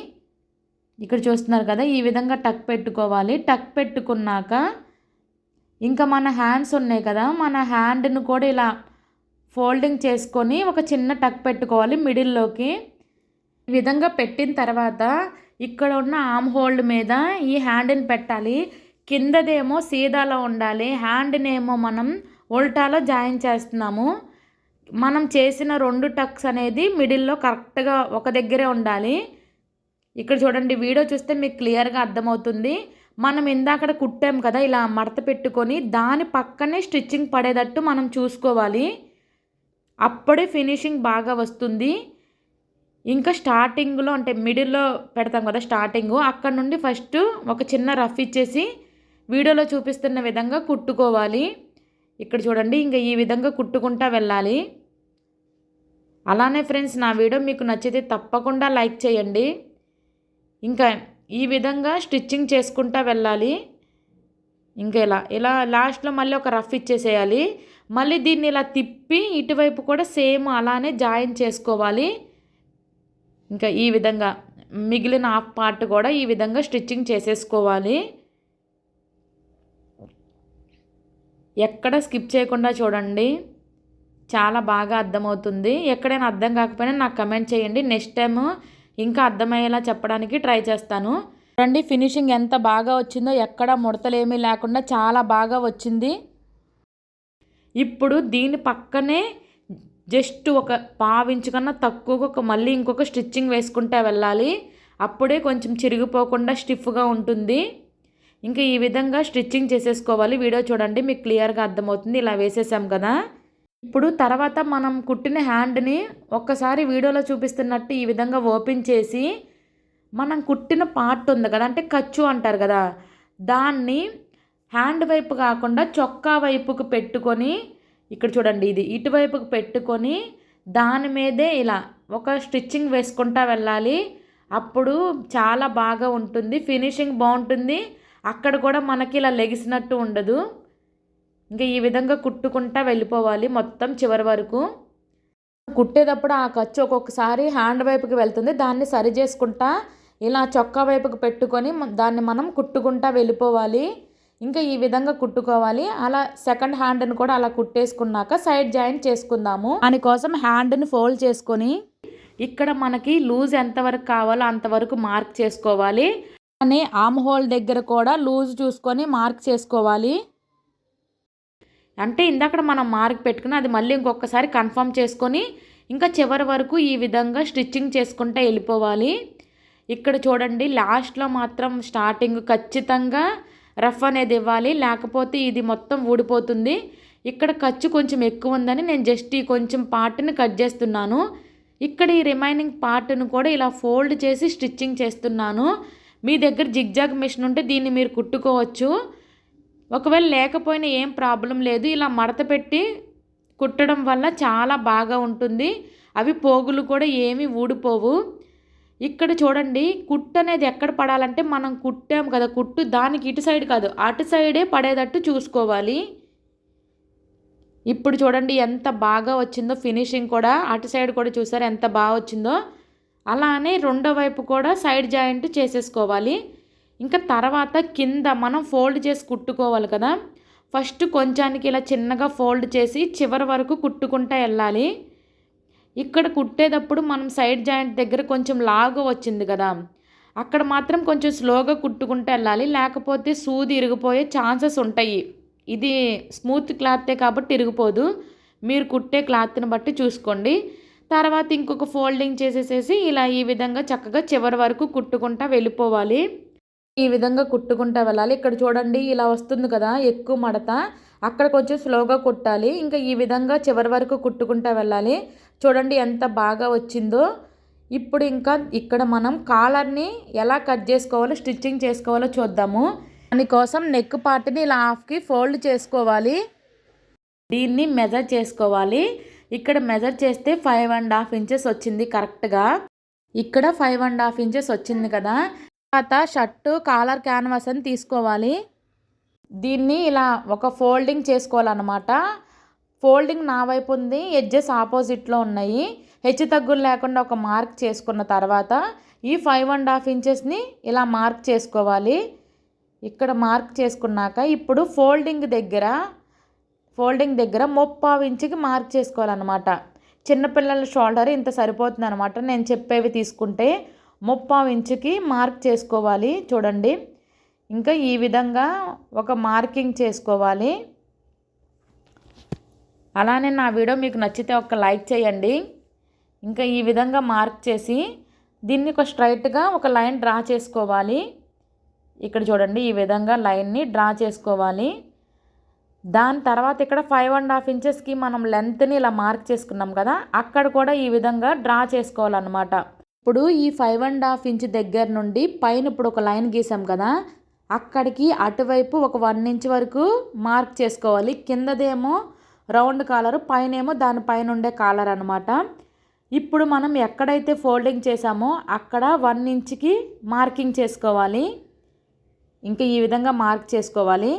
ఇక్కడ చూస్తున్నారు కదా, ఈ విధంగా టక్ పెట్టుకోవాలి. టక్ పెట్టుకున్నాక ఇంకా మన హ్యాండ్స్ ఉన్నాయి కదా, మన హ్యాండ్ను కూడా ఇలా ఫోల్డింగ్ చేసుకొని ఒక చిన్న టక్ పెట్టుకోవాలి మిడిల్లోకి. ఈ విధంగా పెట్టిన తర్వాత ఇక్కడ ఉన్న ఆర్మ్ హోల్డ్ మీద ఈ హ్యాండ్ని పెట్టాలి. కిందదేమో సీదాలో ఉండాలి, హ్యాండ్నేమో మనం ఉల్టాలో జాయిన్ చేస్తున్నాము. మనం చేసిన 2 టక్స్ అనేది మిడిల్లో కరెక్ట్గా ఒక దగ్గరే ఉండాలి. ఇక్కడ చూడండి, వీడియో చూస్తే మీకు క్లియర్గా అర్థమవుతుంది. మనం ఇందాకడ కుట్టాం కదా, ఇలా మడత పెట్టుకొని దాని పక్కనే స్టిచ్చింగ్ పడేటట్టు మనం చూసుకోవాలి. అప్పుడే ఫినిషింగ్ బాగా వస్తుంది. ఇంకా స్టార్టింగ్లో అంటే మిడిల్లో పెడతాం కదా స్టార్టింగ్, అక్కడ నుండి ఫస్ట్ ఒక చిన్న రఫ్ ఇచ్చేసి వీడియోలో చూపిస్తున్న విధంగా కుట్టుకోవాలి. ఇక్కడ చూడండి, ఇంకా ఈ విధంగా కుట్టుకుంటా వెళ్ళాలి. అలానే ఫ్రెండ్స్, నా వీడియో మీకు నచ్చితే తప్పకుండా లైక్ చేయండి. ఇంకా ఈ విధంగా స్టిచ్చింగ్ చేసుకుంటా వెళ్ళాలి. ఇంకా ఇలా లాస్ట్లో మళ్ళీ ఒక రఫ్ ఇచ్చేసేయాలి. మళ్ళీ దీన్ని ఇలా తిప్పి ఇటువైపు కూడా సేమ్ అలానే జాయిన్ చేసుకోవాలి. ఇంకా ఈ విధంగా మిగిలిన హాఫ్ పార్ట్ కూడా ఈ విధంగా స్టిచ్చింగ్ చేసేసుకోవాలి. ఎక్కడ స్కిప్ చేయకుండా చూడండి, చాలా బాగా అర్థమవుతుంది. ఎక్కడైనా అర్థం కాకపోయినా నాకు కమెంట్ చేయండి, నెక్స్ట్ టైం ఇంకా అర్థమయ్యేలా చెప్పడానికి ట్రై చేస్తాను. చూడండి ఫినిషింగ్ ఎంత బాగా వచ్చిందో, ఎక్కడ ముడతలేమీ లేకుండా చాలా బాగా వచ్చింది. ఇప్పుడు దీని పక్కనే జస్ట్ ఒక పావించు కన్నా తక్కువగా మళ్ళీ ఇంకొక స్టిచ్చింగ్ వేసుకుంటూ వెళ్ళాలి. అప్పుడే కొంచెం చిరిగిపోకుండా స్టిఫ్గా ఉంటుంది. ఇంకా ఈ విధంగా స్టిచ్చింగ్ చేసేసుకోవాలి. వీడియో చూడండి, మీకు క్లియర్గా అర్థమవుతుంది. ఇలా వేసేసాం కదా, ఇప్పుడు తర్వాత మనం కుట్టిన హ్యాండ్ని ఒక్కసారి వీడియోలో చూపిస్తున్నట్టు ఈ విధంగా ఓపెన్ చేసి మనం కుట్టిన పార్ట్ ఉంది కదా, అంటే ఖర్చు అంటారు కదా, దాన్ని హ్యాండ్ వైపు కాకుండా చొక్కా వైపుకు పెట్టుకొని, ఇక్కడ చూడండి ఇది ఇటువైపుకు పెట్టుకొని దాని మీదే ఇలా ఒక స్టిచ్చింగ్ వేసుకుంటా వెళ్ళాలి. అప్పుడు చాలా బాగా ఉంటుంది, ఫినిషింగ్ బాగుంటుంది. అక్కడ కూడా మనకి ఇలా లెగిసినట్టు ఉండదు. ఇంకా ఈ విధంగా కుట్టుకుంటా వెళ్ళిపోవాలి మొత్తం చివరి వరకు. కుట్టేటప్పుడు ఆ ఖర్చు ఒక్కొక్కసారి హ్యాండ్ వైపుకి వెళ్తుంది, దాన్ని సరి చేసుకుంటా ఇలా చొక్కా వైపుకి పెట్టుకొని దాన్ని మనం కుట్టుకుంటా వెళ్ళిపోవాలి. ఇంకా ఈ విధంగా కుట్టుకోవాలి. అలా సెకండ్ హ్యాండ్ని కూడా అలా కుట్టేసుకున్నాక సైడ్ జాయింట్ చేసుకుందాము. దానికోసం హ్యాండ్ని ఫోల్డ్ చేసుకొని ఇక్కడ మనకి లూజ్ ఎంతవరకు కావాలో అంతవరకు మార్క్ చేసుకోవాలి. అని ఆర్మ్ హోల్ దగ్గర కూడా లూజ్ చూసుకొని మార్క్ చేసుకోవాలి. అంటే ఇందాక మనం మార్క్ పెట్టుకుని అది మళ్ళీ ఇంకొకసారి కన్ఫర్మ్ చేసుకొని ఇంకా చివరి వరకు ఈ విధంగా స్టిచ్చింగ్ చేసుకుంటూ వెళ్ళిపోవాలి. ఇక్కడ చూడండి, లాస్ట్లో మాత్రం స్టార్టింగ్ ఖచ్చితంగా రఫ్ అనేది ఇవ్వాలి, లేకపోతే ఇది మొత్తం ఊడిపోతుంది. ఇక్కడ ఖర్చు కొంచెం ఎక్కువ ఉందని నేను జస్ట్ ఈ కొంచెం పార్ట్ని కట్ చేస్తున్నాను. ఇక్కడ ఈ రిమైనింగ్ పార్ట్ను కూడా ఇలా ఫోల్డ్ చేసి స్టిచ్చింగ్ చేస్తున్నాను. మీ దగ్గర జిగ్జాగ్ మిషన్ ఉంటే దీన్ని మీరు కుట్టుకోవచ్చు. ఒకవేళ లేకపోయినా ఏం ప్రాబ్లం లేదు. ఇలా మడత పెట్టి కుట్టడం వల్ల చాలా బాగా ఉంటుంది. అవి పోగులు కూడా ఏమీ ఊడిపోవు. ఇక్కడ చూడండి, కుట్టు అనేది ఎక్కడ పడాలంటే మనం కుట్టాం కదా, కుట్టు దానికి ఇటు సైడ్ కాదు అటు సైడే పడేటట్టు చూసుకోవాలి. ఇప్పుడు చూడండి ఎంత బాగా వచ్చిందో ఫినిషింగ్ కూడా. అటు సైడ్ కూడా చూసారు ఎంత బాగా వచ్చిందో. అలానే రెండో వైపు కూడా సైడ్ జాయింట్ చేసేసుకోవాలి. ఇంకా తర్వాత కింద మనం ఫోల్డ్ చేసి కుట్టుకోవాలి కదా, ఫస్ట్ కొంచానికి ఇలా చిన్నగా ఫోల్డ్ చేసి చివరి వరకు కుట్టుకుంటూ వెళ్ళాలి. ఇక్కడ కుట్టేటప్పుడు మనం సైడ్ జాయింట్ దగ్గర కొంచెం లాగు వచ్చింది కదా, అక్కడ మాత్రం కొంచెం స్లోగా కుట్టుకుంటూ వెళ్ళాలి, లేకపోతే సూది ఇరిగిపోయే ఛాన్సెస్ ఉంటాయి. ఇది స్మూత్ క్లాతే కాబట్టి ఇరిగిపోదు, మీరు కుట్టే క్లాత్ని బట్టి చూసుకోండి. తర్వాత ఇంకొక ఫోల్డింగ్ చేసేసేసి ఇలా ఈ విధంగా చక్కగా చివరి వరకు కుట్టుకుంటూ వెళ్ళిపోవాలి. ఈ విధంగా కుట్టుకుంటూ వెళ్ళాలి. ఇక్కడ చూడండి ఇలా వస్తుంది కదా ఎక్కువ మడత, అక్కడ కొంచెం స్లోగా కుట్టాలి. ఇంకా ఈ విధంగా చివరి వరకు కుట్టుకుంటూ వెళ్ళాలి. చూడండి ఎంత బాగా వచ్చిందో. ఇప్పుడు ఇంకా ఇక్కడ మనం కాలర్ని ఎలా కట్ చేసుకోవాలో స్టిచ్చింగ్ చేసుకోవాలో చూద్దాము. దానికోసం నెక్ పార్ట్ని ఇలా హాఫ్కి ఫోల్డ్ చేసుకోవాలి. దీన్ని మెజర్ చేసుకోవాలి. ఇక్కడ మెజర్ చేస్తే 5.5 ఇంచెస్ వచ్చింది కరెక్ట్గా. ఇక్కడ 5.5 ఇంచెస్ వచ్చింది కదా. తర్వాత షర్టు కాలర్ క్యాన్వాస్ అని తీసుకోవాలి. దీన్ని ఇలా ఒక ఫోల్డింగ్ చేసుకోవాలన్నమాట. ఫోల్డింగ్ నా వైపు ఉంది, ఎడ్జెస్ ఆపోజిట్లో ఉన్నాయి. హెచ్చు తగ్గులు లేకుండా ఒక మార్క్ చేసుకున్న తర్వాత ఈ 5.5 ఇంచెస్ని ఇలా మార్క్ చేసుకోవాలి. ఇక్కడ మార్క్ చేసుకున్నాక ఇప్పుడు ఫోల్డింగ్ దగ్గర 3.5 ఇంచుకి మార్క్ చేసుకోవాలన్నమాట. చిన్నపిల్లల షోల్డర్ ఇంత సరిపోతుంది అనమాట. నేను చెప్పేవి తీసుకుంటే 3.5 ఇంచుకి మార్క్ చేసుకోవాలి. చూడండి, ఇంకా ఈ విధంగా ఒక మార్కింగ్ చేసుకోవాలి. అలానే నా వీడియో మీకు నచ్చితే ఒక లైక్ చేయండి. ఇంకా ఈ విధంగా మార్క్ చేసి దీన్ని ఒక స్ట్రైట్గా ఒక లైన్ డ్రా చేసుకోవాలి. ఇక్కడ చూడండి, ఈ విధంగా లైన్ని డ్రా చేసుకోవాలి. దాని తర్వాత ఇక్కడ 5.5 ఇంచెస్కి మనం లెంత్ని ఇలా మార్క్ చేసుకున్నాం కదా, అక్కడ కూడా ఈ విధంగా డ్రా చేసుకోవాలన్నమాట. ఇప్పుడు ఈ 5.5 ఇంచ్ దగ్గర నుండి పైన ఇప్పుడు ఒక లైన్ గీసాం కదా, అక్కడికి అటువైపు ఒక 1 ఇంచ్ వరకు మార్క్ చేసుకోవాలి. కిందదేమో రౌండ్ కాలర్, పైనేమో దానిపైన ఉండే కాలర్ అనమాట. ఇప్పుడు మనం ఎక్కడైతే ఫోల్డింగ్ చేసామో అక్కడ 1 ఇంచ్కి మార్కింగ్ చేసుకోవాలి. ఇంకా ఈ విధంగా మార్క్ చేసుకోవాలి.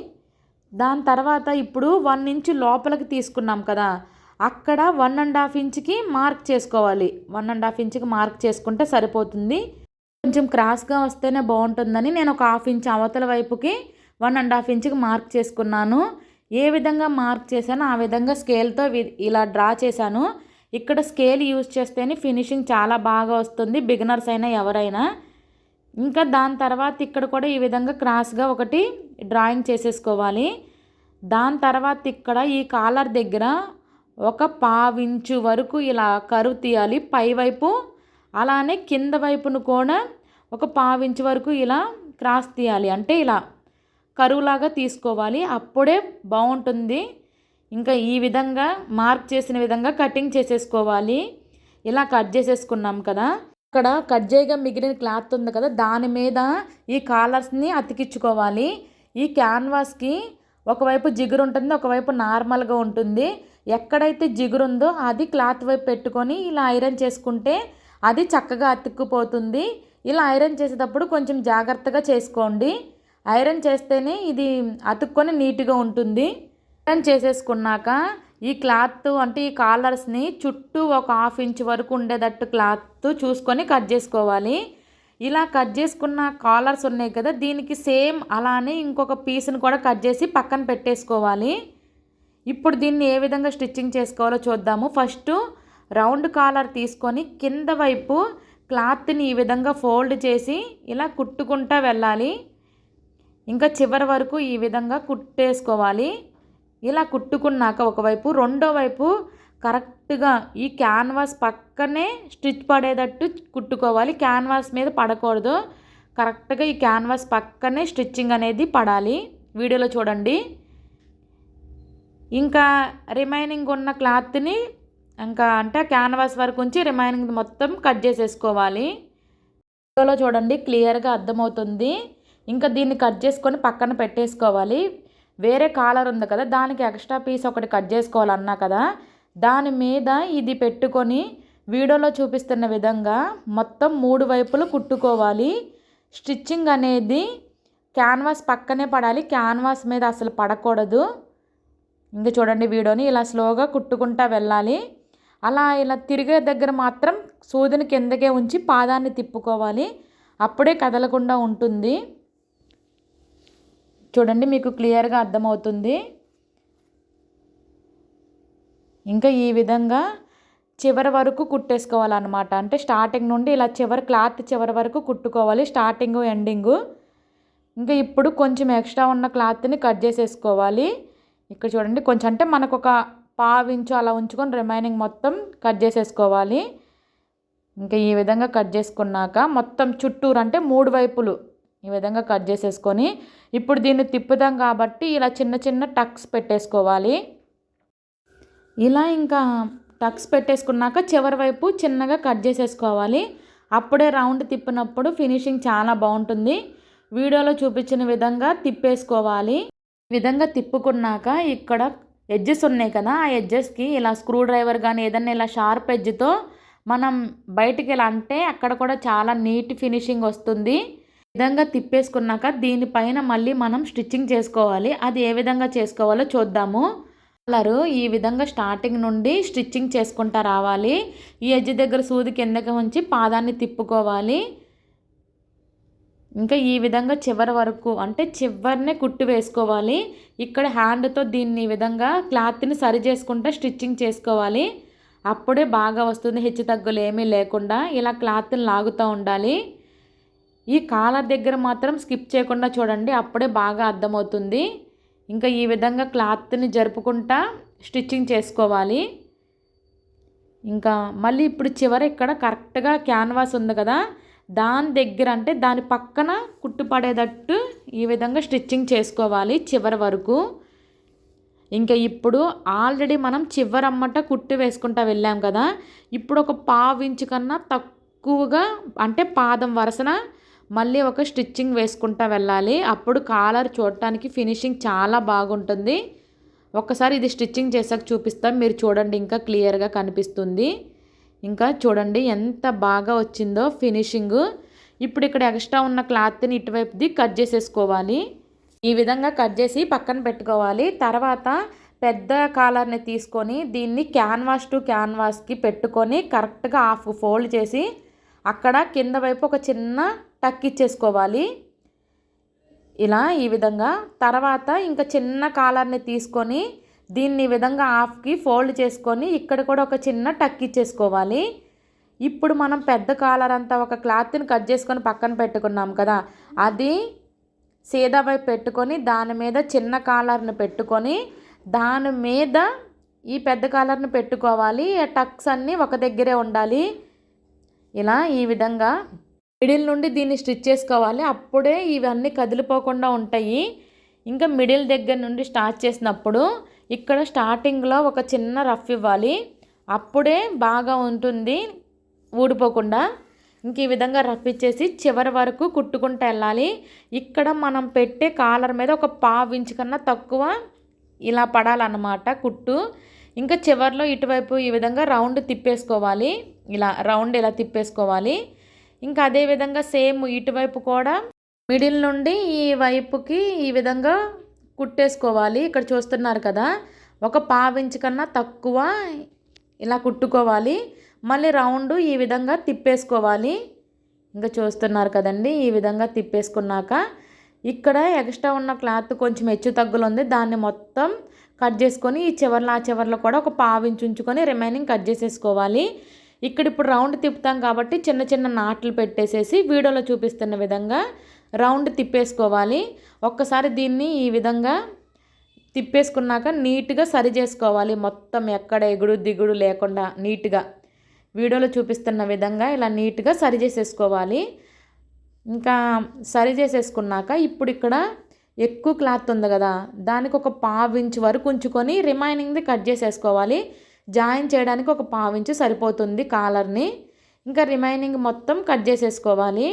దాని తర్వాత ఇప్పుడు 1 ఇంచ్ లోపలికి తీసుకున్నాం కదా, అక్కడ 1.5 ఇంచ్కి మార్క్ చేసుకోవాలి. 1.5 ఇంచ్కి మార్క్ చేసుకుంటే సరిపోతుంది. కొంచెం క్రాస్గా వస్తేనే బాగుంటుందని నేను ఒక 1/2 ఇంచ్ అవతల వైపుకి 1.5 ఇంచ్కి మార్క్ చేసుకున్నాను. ఏ విధంగా మార్క్ చేశానో ఆ విధంగా స్కేల్తో ఇలా డ్రా చేశాను. ఇక్కడ స్కేల్ యూజ్ చేస్తేనే ఫినిషింగ్ చాలా బాగా వస్తుంది, బిగినర్స్ అయినా ఎవరైనా. ఇంకా దాని తర్వాత ఇక్కడ కూడా ఈ విధంగా క్రాస్గా ఒకటి డ్రాయింగ్ చేసేసుకోవాలి. దాని తర్వాత ఇక్కడ ఈ కాలర్ దగ్గర ఒక 1/4 ఇంచు వరకు ఇలా కరువు తీయాలి పైవైపు. అలానే కింద వైపును కూడా ఒక 1/4 ఇంచు వరకు ఇలా క్రాస్ తీయాలి, అంటే ఇలా కరువులాగా తీసుకోవాలి, అప్పుడే బాగుంటుంది. ఇంకా ఈ విధంగా మార్క్ చేసిన విధంగా కటింగ్ చేసేసుకోవాలి. ఇలా కట్ చేసేసుకున్నాం కదా, ఇక్కడ కట్ చేయగా మిగిలిన క్లాత్ ఉంది కదా, దాని మీద ఈ కాలర్స్ని అతికించుకోవాలి. ఈ క్యాన్వాస్కి ఒకవైపు జిగురు ఉంటుంది, ఒకవైపు నార్మల్గా ఉంటుంది. ఎక్కడైతే జిగురు ఉందో అది క్లాత్ వైపు పెట్టుకొని ఇలా ఐరన్ చేసుకుంటే అది చక్కగా అతుక్కుపోతుంది. ఇలా ఐరన్ చేసేటప్పుడు కొంచెం జాగ్రత్తగా చేసుకోండి. ఐరన్ చేస్తేనే ఇది అతుక్కొని నీట్గా ఉంటుంది. ఐరన్ చేసేసుకున్నాక ఈ క్లాత్ అంటే ఈ కాలర్స్ని చుట్టూ ఒక 1/2 ఇంచ్ వరకు ఉండేటట్టు క్లాత్ చూసుకొని కట్ చేసుకోవాలి. ఇలా కట్ చేసుకున్న కాలర్స్ ఉన్నాయి కదా, దీనికి సేమ్ అలానే ఇంకొక పీస్ని కూడా కట్ చేసి పక్కన పెట్టేసుకోవాలి. ఇప్పుడు దీన్ని ఏ విధంగా స్టిచ్చింగ్ చేసుకోవాలో చూద్దాము. ఫస్ట్ రౌండ్ కాలర్ తీసుకొని కింద వైపు క్లాత్ని ఈ విధంగా ఫోల్డ్ చేసి ఇలా కుట్టుకుంటూ వెళ్ళాలి. ఇంకా చివరి వరకు ఈ విధంగా కుట్టేసుకోవాలి. ఇలా కుట్టుకున్నాక ఒకవైపు, రెండో వైపు కరెక్ట్గా ఈ క్యాన్వాస్ పక్కనే స్టిచ్ పడేటట్టు కుట్టుకోవాలి. క్యాన్వాస్ మీద పడకూడదు, కరెక్ట్గా ఈ క్యాన్వాస్ పక్కనే స్టిచ్చింగ్ అనేది పడాలి. వీడియోలో చూడండి. ఇంకా రిమైనింగ్ ఉన్న క్లాత్ని ఇంకా అంటే క్యాన్వాస్ వరకు ఉంచి రిమైనింగ్ మొత్తం కట్ చేసేసుకోవాలి. వీడియోలో చూడండి, క్లియర్గా అర్థమవుతుంది. ఇంకా దీన్ని కట్ చేసుకొని పక్కన పెట్టేసుకోవాలి. వేరే కాలర్ ఉంది కదా, దానికి ఎక్స్ట్రా పీస్ ఒకటి కట్ చేసుకోవాలన్నా కదా, దాని మీద ఇది పెట్టుకొని వీడియోలో చూపిస్తున్న విధంగా మొత్తం 3 వైపులు కుట్టుకోవాలి. స్టిచ్చింగ్ అనేది క్యాన్వాస్ పక్కనే పడాలి, క్యాన్వాస్ మీద అసలు పడకూడదు. ఇంకా చూడండి, వీడియోని ఇలా స్లోగా కుట్టుకుంటూ వెళ్ళాలి. అలా ఇలా తిరిగే దగ్గర మాత్రం సూదిని కిందకే ఉంచి పాదాన్ని తిప్పుకోవాలి, అప్పుడే కదలకుండా ఉంటుంది. చూడండి, మీకు క్లియర్గా అర్థమవుతుంది. ఇంకా ఈ విధంగా చివరి వరకు కుట్టేసుకోవాలన్నమాట. అంటే స్టార్టింగ్ నుండి ఇలా క్లాత్ చివరి వరకు కుట్టుకోవాలి, స్టార్టింగు ఎండింగు. ఇంకా ఇప్పుడు కొంచెం ఎక్స్ట్రా ఉన్న క్లాత్ని కట్ చేసేసుకోవాలి. ఇక్కడ చూడండి, కొంచెం అంటే మనకు ఒక 1/2 ఇంచు అలా ఉంచుకొని రిమైనింగ్ మొత్తం కట్ చేసేసుకోవాలి. ఇంకా ఈ విధంగా కట్ చేసుకున్నాక మొత్తం చుట్టూరు అంటే 3 వైపులు ఈ విధంగా కట్ చేసేసుకొని ఇప్పుడు దీన్ని తిప్పుదాం కాబట్టి ఇలా చిన్న చిన్న టక్స్ పెట్టేసుకోవాలి. ఇలా ఇంకా టక్స్ పెట్టేసుకున్నాక చివరి వైపు చిన్నగా కట్ చేసేసుకోవాలి. అప్పుడే రౌండ్ తిప్పినప్పుడు ఫినిషింగ్ చాలా బాగుంటుంది. వీడియోలో చూపించిన విధంగా తిప్పేసుకోవాలి. ఈ విధంగా తిప్పుకున్నాక ఇక్కడ ఎడ్జెస్ ఉన్నాయి కదా, ఆ ఎడ్జెస్కి ఇలా స్క్రూ డ్రైవర్ కానీ ఏదన్నా ఇలా షార్ప్ ఎడ్జ్తో మనం బయటికి ఇలా అంటే అక్కడ కూడా చాలా నీట్ ఫినిషింగ్ వస్తుంది. ఈ విధంగా తిప్పేసుకున్నాక దీనిపైన మళ్ళీ మనం స్టిచ్చింగ్ చేసుకోవాలి. అది ఏ విధంగా చేసుకోవాలో చూద్దాము. కాలరు ఈ విధంగా స్టార్టింగ్ నుండి స్టిచ్చింగ్ చేసుకుంటా రావాలి. ఈ ఎడ్జ్ దగ్గర సూది కిందకి ఉంచి పాదాన్ని తిప్పుకోవాలి. ఇంకా ఈ విధంగా చివరి వరకు అంటే చివరినే కుట్టు వేసుకోవాలి. ఇక్కడ హ్యాండ్తో దీన్ని ఈ విధంగా క్లాత్ని సరి చేసుకుంటూ స్టిచ్చింగ్ చేసుకోవాలి. అప్పుడే బాగా వస్తుంది, హెచ్చు తగ్గులు ఏమీ లేకుండా ఇలా క్లాత్ని లాగుతూ ఉండాలి. ఈ కాలర్ దగ్గర మాత్రం స్కిప్ చేయకుండా చూడండి, అప్పుడే బాగా అర్థమవుతుంది. ఇంకా ఈ విధంగా క్లాత్ని జరుపుకుంటా స్టిచ్చింగ్ చేసుకోవాలి. ఇంకా మళ్ళీ ఇప్పుడు చివర ఇక్కడ కరెక్ట్గా క్యాన్వాస్ ఉంది కదా, దాని దగ్గర అంటే దాని పక్కన కుట్టు పడేటట్టు ఈ విధంగా స్టిచ్చింగ్ చేసుకోవాలి చివరి వరకు. ఇంకా ఇప్పుడు ఆల్రెడీ మనం చివరమ్మట కుట్టు వేసుకుంటా వెళ్ళాం కదా, ఇప్పుడు ఒక పావు ఇంచు కన్నా తక్కువగా అంటే పాదం వరసన మళ్ళీ ఒక స్టిచ్చింగ్ వేసుకుంటా వెళ్ళాలి. అప్పుడు కాలర్ చూడటానికి ఫినిషింగ్ చాలా బాగుంటుంది. ఒక్కసారి ఇది స్టిచ్చింగ్ చేసాక చూపిస్తాం, మీరు చూడండి, ఇంకా క్లియర్గా కనిపిస్తుంది. ఇంకా చూడండి ఎంత బాగా వచ్చిందో ఫినిషింగ్. ఇప్పుడు ఇక్కడ ఎక్స్ట్రా ఉన్న క్లాత్ని ఇటువైపుది కట్ చేసేసుకోవాలి. ఈ విధంగా కట్ చేసి పక్కన పెట్టుకోవాలి. తర్వాత పెద్ద కాలర్ని తీసుకొని దీన్ని క్యాన్వాస్ టు క్యాన్వాస్కి పెట్టుకొని కరెక్ట్గా హాఫ్ ఫోల్డ్ చేసి అక్కడ కింద వైపు ఒక చిన్న టక్ ఇచ్చేసుకోవాలి ఇలా ఈ విధంగా. తర్వాత ఇంకా చిన్న కాలర్ని తీసుకొని దీన్ని ఈ విధంగా హాఫ్కి ఫోల్డ్ చేసుకొని ఇక్కడ కూడా ఒక చిన్న టక్ ఇచ్చేసుకోవాలి. ఇప్పుడు మనం పెద్ద కాలర్ అంతా ఒక క్లాత్ని కట్ చేసుకొని పక్కన పెట్టుకున్నాం కదా, అది సీదా వైపు పెట్టుకొని దాని మీద చిన్న కాలర్ని పెట్టుకొని దాని మీద ఈ పెద్ద కాలర్ని పెట్టుకోవాలి. టక్స్ అన్నీ ఒక దగ్గరే ఉండాలి. ఇలా ఈ విధంగా మిడిల్ నుండి దీన్ని స్టిచ్ చేసుకోవాలి. అప్పుడే ఇవన్నీ కదిలిపోకుండా ఉంటాయి. ఇంకా మిడిల్ దగ్గర నుండి స్టార్ట్ చేసినప్పుడు ఇక్కడ స్టార్టింగ్లో ఒక చిన్న రఫ్ ఇవ్వాలి, అప్పుడే బాగా ఉంటుంది ఊడిపోకుండా. ఇంక ఈ విధంగా రఫ్ ఇచ్చేసి చివరి వరకు కుట్టుకుంటూ వెళ్ళాలి. ఇక్కడ మనం పెట్టే కాలర్ మీద ఒక పావు ఇంచు కన్నా తక్కువ ఇలా పడాలన్నమాట కుట్టు. ఇంకా చివరిలో ఇటువైపు ఈ విధంగా రౌండ్ తిప్పేసుకోవాలి. ఇలా తిప్పేసుకోవాలి. ఇంకా అదేవిధంగా సేమ్ ఇటువైపు కూడా మిడిల్ నుండి ఈ వైపుకి ఈ విధంగా కుట్టేసుకోవాలి. ఇక్కడ చూస్తున్నారు కదా, ఒక పావించి కన్నా తక్కువ ఇలా కుట్టుకోవాలి. మళ్ళీ రౌండ్ ఈ విధంగా తిప్పేసుకోవాలి. ఇంకా చూస్తున్నారు కదండి, ఈ విధంగా తిప్పేసుకున్నాక ఇక్కడ ఎక్స్ట్రా ఉన్న క్లాత్ కొంచెం హెచ్చు తగ్గులు ఉంది, దాన్ని మొత్తం కట్ చేసుకొని ఈ చివర్లో ఆ చివర్లో కూడా ఒక పావించి ఉంచుకొని రిమైనింగ్ కట్ చేసేసుకోవాలి. ఇక్కడ ఇప్పుడు రౌండ్ తిప్పుతాం కాబట్టి చిన్న చిన్న నాట్లు పెట్టేసేసి వీడియోలో చూపిస్తున్న విధంగా రౌండ్ తిప్పేసుకోవాలి. ఒక్కసారి దీన్ని ఈ విధంగా తిప్పేసుకున్నాక నీట్గా సరి చేసుకోవాలి. మొత్తం ఎక్కడ ఎగుడు దిగుడు లేకుండా నీట్గా వీడియోలో చూపిస్తున్న విధంగా ఇలా నీట్గా సరి చేసేసుకోవాలి. ఇంకా సరి చేసేసుకున్నాక ఇప్పుడు ఇక్కడ ఎక్కువ క్లాత్ ఉంది కదా, దానికి ఒక పావు ఇంచు వరకు ఉంచుకొని రిమైనింగ్ది కట్ చేసేసుకోవాలి. జాయిన్ చేయడానికి ఒక పావు ఇంచు సరిపోతుంది కాలర్ని. ఇంకా రిమైనింగ్ మొత్తం కట్ చేసేసుకోవాలి.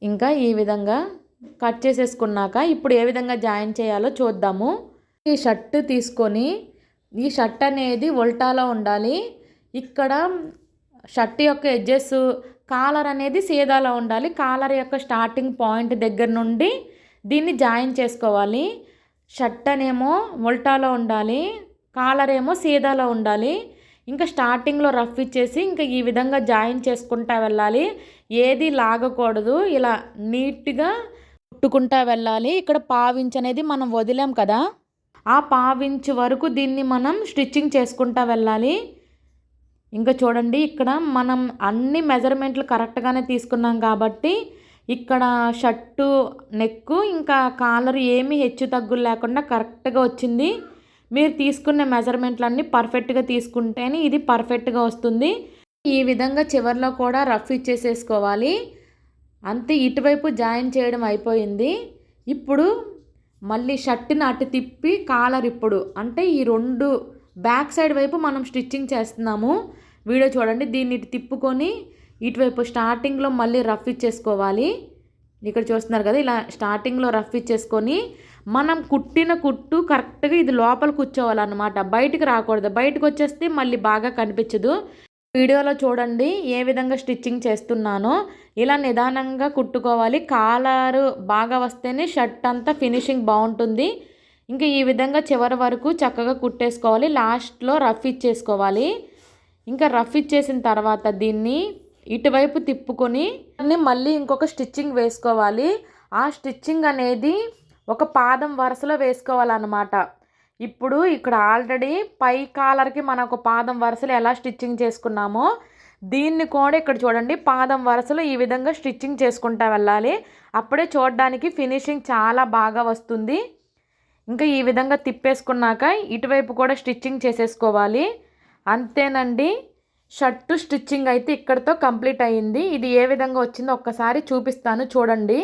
ఇంకా ఈ విధంగా కట్ చేసేసుకున్నాక ఇప్పుడు ఏ విధంగా జాయిన్ చేయాలో చూద్దాము. ఈ షర్ట్ తీసుకొని ఈ షర్ట్ అనేది ఉల్టాలో ఉండాలి. ఇక్కడ షర్ట్ యొక్క ఎడ్జెస్ కాలర్ అనేది సీదాలో ఉండాలి. కాలర్ యొక్క స్టార్టింగ్ పాయింట్ దగ్గర నుండి దీన్ని జాయిన్ చేసుకోవాలి. షర్ట్ అనేమో ఉల్టాలో ఉండాలి, కాలర్ ఏమో సీదాలో ఉండాలి. ఇంకా స్టార్టింగ్లో రఫ్ ఇచ్చేసి ఇంకా ఈ విధంగా జాయిన్ చేసుకుంటా వెళ్ళాలి. ఏది లాగకూడదు, ఇలా నీట్గా కుట్టుకుంటా వెళ్ళాలి. ఇక్కడ పావించ్ అనేది మనం వదిలాం కదా, ఆ పావించ్ వరకు దీన్ని మనం స్టిచ్చింగ్ చేసుకుంటా వెళ్ళాలి. ఇంకా చూడండి, ఇక్కడ మనం అన్ని మెజర్మెంట్లు కరెక్ట్గానే తీసుకున్నాం కాబట్టి ఇక్కడ షర్టు నెక్కు ఇంకా కాలర్ ఏమీ హెచ్చు తగ్గులు లేకుండా కరెక్ట్గా వచ్చింది. మీరు తీసుకున్న మెజర్మెంట్లన్నీ పర్ఫెక్ట్గా తీసుకుంటేనే ఇది పర్ఫెక్ట్గా వస్తుంది. ఈ విధంగా చివరిలో కూడా రఫ్ ఇచ్చేసేసుకోవాలి. అంతే, ఇటువైపు జాయిన్ చేయడం అయిపోయింది. ఇప్పుడు మళ్ళీ షర్ట్ని అటు తిప్పి కాలర్ ఇప్పుడు అంటే ఈ రెండు బ్యాక్ సైడ్ వైపు మనం స్టిచ్చింగ్ చేస్తున్నాము. వీడియో చూడండి, దీన్ని ఇటు తిప్పుకొని ఇటువైపు స్టార్టింగ్లో మళ్ళీ రఫ్ ఇచ్చేసుకోవాలి. ఇక్కడ చూస్తున్నారు కదా, ఇలా స్టార్టింగ్లో రఫ్ ఇచ్చేసుకొని మనం కుట్టిన కుట్టు కరెక్ట్గా ఇది లోపల కూర్చోవాలన్నమాట, బయటికి రాకూడదు. బయటకు వచ్చేస్తే మళ్ళీ బాగా కనిపించదు. వీడియోలో చూడండి ఏ విధంగా స్టిచ్చింగ్ చేస్తున్నానో, ఇలా నిదానంగా కుట్టుకోవాలి. కాలరు బాగా వస్తేనే షర్ట్ అంతా ఫినిషింగ్ బాగుంటుంది. ఇంకా ఈ విధంగా చివరి వరకు చక్కగా కుట్టేసుకోవాలి. లాస్ట్లో రఫ్ ఇచ్చేసుకోవాలి. ఇంకా రఫ్ ఇచ్చేసిన తర్వాత దీన్ని ఇటువైపు తిప్పుకొని మళ్ళీ ఇంకొక స్టిచ్చింగ్ వేసుకోవాలి. ఆ స్టిచ్చింగ్ అనేది ఒక పాదం వరుసలో వేసుకోవాలన్నమాట. ఇప్పుడు ఇక్కడ ఆల్రెడీ పై కాలర్కి మనం ఒక పాదం వరుసలో ఎలా స్టిచ్చింగ్ చేసుకున్నామో దీన్ని కూడా ఇక్కడ చూడండి పాదం వరుసలో ఈ విధంగా స్టిచ్చింగ్ చేసుకుంటా వెళ్ళాలి. అప్పుడే చూడడానికి ఫినిషింగ్ చాలా బాగా వస్తుంది. ఇంకా ఈ విధంగా తిప్పేసుకున్నాక ఇటువైపు కూడా స్టిచ్చింగ్ చేసేసుకోవాలి. అంతేనండి, షర్టు స్టిచ్చింగ్ అయితే ఇక్కడితో కంప్లీట్ అయ్యింది. ఇది ఏ విధంగా వచ్చిందో ఒక్కసారి చూపిస్తాను చూడండి.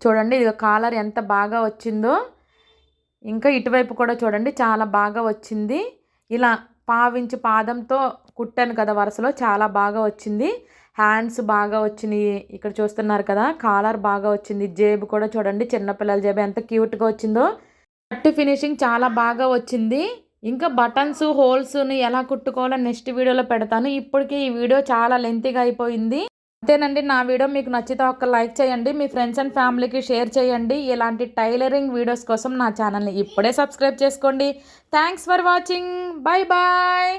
చూడండి ఇది కాలర్ ఎంత బాగా వచ్చిందో. ఇంకా ఇటువైపు కూడా చూడండి చాలా బాగా వచ్చింది. ఇలా పావించి పాదంతో కుట్టాను కదా వరుసలో, చాలా బాగా వచ్చింది. హ్యాండ్స్ బాగా వచ్చినాయి, ఇక్కడ చూస్తున్నారు కదా. కాలర్ బాగా వచ్చింది. జేబు కూడా చూడండి చిన్నపిల్లల జేబు ఎంత క్యూట్గా వచ్చిందో. కట్టు ఫినిషింగ్ చాలా బాగా వచ్చింది. ఇంకా బటన్స్ హోల్స్ని ఎలా కుట్టుకోవాలో నెక్స్ట్ వీడియోలో పెడతాను. ఇప్పటికీ ఈ వీడియో చాలా లెంతీగా అయిపోయింది. అంతేనండి, నా వీడియో మీకు నచ్చితే ఒక లైక్ చేయండి, మీ ఫ్రెండ్స్ అండ్ ఫ్యామిలీకి షేర్ చేయండి. ఇలాంటి టైలరింగ్ వీడియోస్ కోసం నా ఛానల్ని ఇప్పుడే సబ్స్క్రైబ్ చేసుకోండి. Thanks for watching. Bye bye.